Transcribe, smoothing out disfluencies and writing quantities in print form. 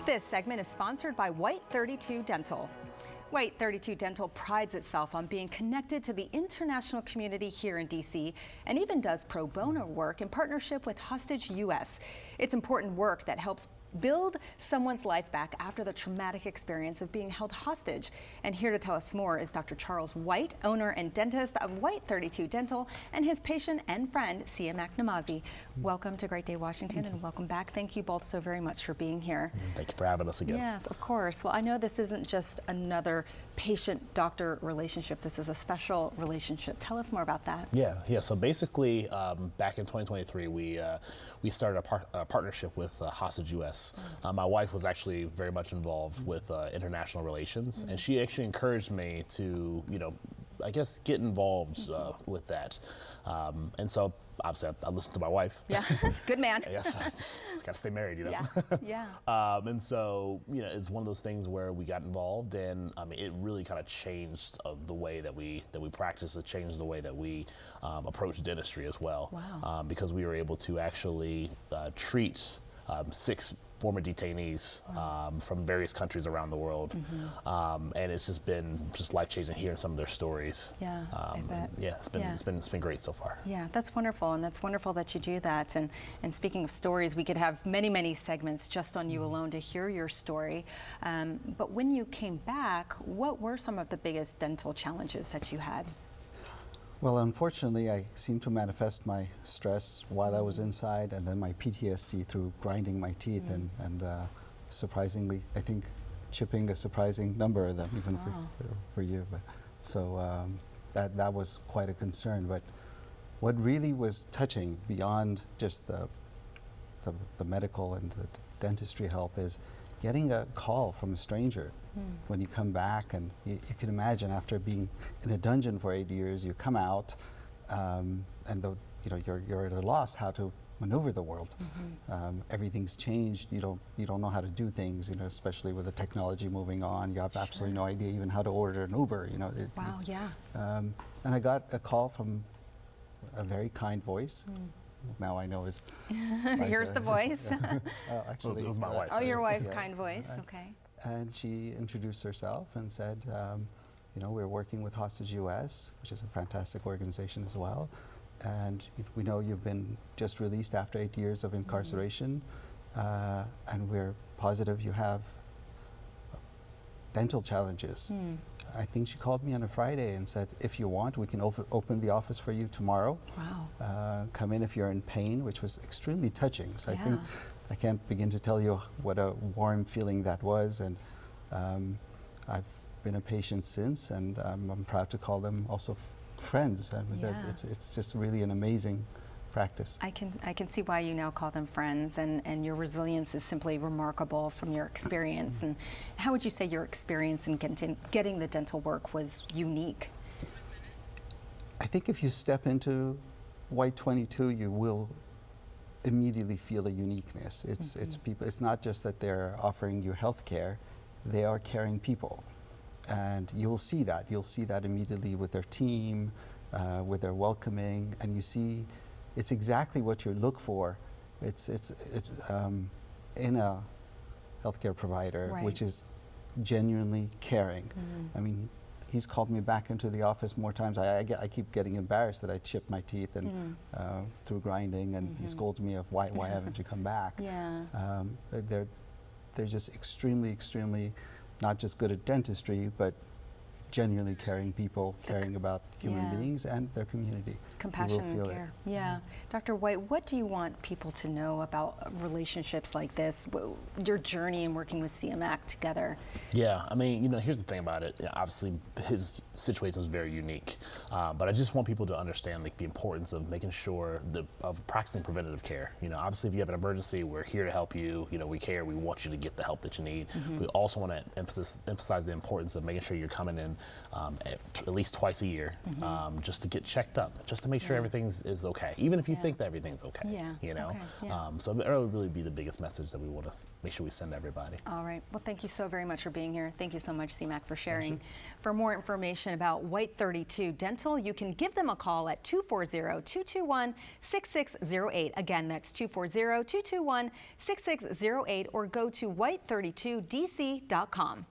This segment is sponsored by White32 Dental. White32 Dental prides itself on being connected to the international community here in DC and even does pro bono work in partnership with Hostage US. It's important work that helps build someone's life back after the traumatic experience of being held hostage. And here to tell us more is Dr. Charles White, owner and dentist of White32 Dental, and his patient and friend, Sia McNamazzi. Welcome to Great Day, Washington, and welcome back. Thank you both so very much for being here. Thank you for having us again. Yes, of course. Well, I know this isn't just another patient-doctor relationship. This is a special relationship. Tell us more about that. Yeah. So basically, back in 2023, we started a partnership with Hostage US. My wife was actually very much involved with international relations, and she actually encouraged me to, I guess, get involved with that. And so obviously I listened to my wife. Yeah, good man. Yes, got to stay married, Yeah. And so, it's one of those things where we got involved, and it really kind of changed the way that we practice. It changed the way that we approach dentistry as well. Wow. Because we were able to actually treat 6 former detainees from various countries around the world, and it's just been life-changing hearing some of their stories. Yeah, I bet. Yeah, it's been great so far. Yeah, that's wonderful, and that's wonderful that you do that. And speaking of stories, we could have many segments just on you alone to hear your story. But when you came back, what were some of the biggest dental challenges that you had? Well, unfortunately, I seemed to manifest my stress while I was inside, and then my PTSD through grinding my teeth, and surprisingly, I think chipping a surprising number of them, even for you. But so that was quite a concern. But what really was touching beyond just the medical and the dentistry help is getting a call from a stranger when you come back, and you can imagine after being in a dungeon for 8 years, you come out, and you're at a loss how to maneuver the world. Everything's changed. You don't know how to do things. Especially with the technology moving on, you have absolutely no idea even how to order an Uber. Wow, yeah. And I got a call from a very kind voice. Now I know his. Here's the voice. Actually, it was my wife. Oh, your wife's kind voice. Okay. And she introduced herself and said, we're working with Hostage US, which is a fantastic organization as well. And we know you've been just released after 8 years of incarceration, and we're positive you have dental challenges. I think she called me on a Friday and said, if you want, we can open the office for you tomorrow. Wow. Come in if you're in pain, which was extremely touching. So I think I can't begin to tell you what a warm feeling that was. And I've been a patient since, and I'm proud to call them also friends. It's just really an amazing practice. I can see why you now call them friends, and your resilience is simply remarkable from your experience. And how would you say your experience in getting the dental work was unique? I think if you step into White32, you will immediately feel a uniqueness. It's people. It's not just that they're offering you health care; they are caring people, and you'll see that. You'll see that immediately with their team, with their welcoming, and you see. It's exactly what you look for. It's in a healthcare provider, which is genuinely caring. I mean, he's called me back into the office more times. I keep getting embarrassed that I chipped my teeth and through grinding, and he scolds me of why haven't you come back? Yeah. They're just extremely not just good at dentistry, but genuinely caring people, caring about human beings and their community. Compassion and care. Yeah. Dr. White, what do you want people to know about relationships like this, your journey in working with CMAC together? Yeah, here's the thing about it. Obviously, his situation was very unique, but I just want people to understand the importance of making sure of practicing preventative care. Obviously, if you have an emergency, we're here to help you. We care. We want you to get the help that you need. We also want to emphasize the importance of making sure you're coming in at least twice a year, just to get checked up, just to make sure everything's is okay, even if you think that everything's okay. Yeah. You know, Okay. Yeah. so that would really be the biggest message that we want to make sure we send to everybody. All right. Well, thank you so very much for being here. Thank you so much, CMAC, for sharing. For more information about White32 Dental, you can give them a call at 240-221-6608. Again, that's 240-221-6608, or go to white32dc.com.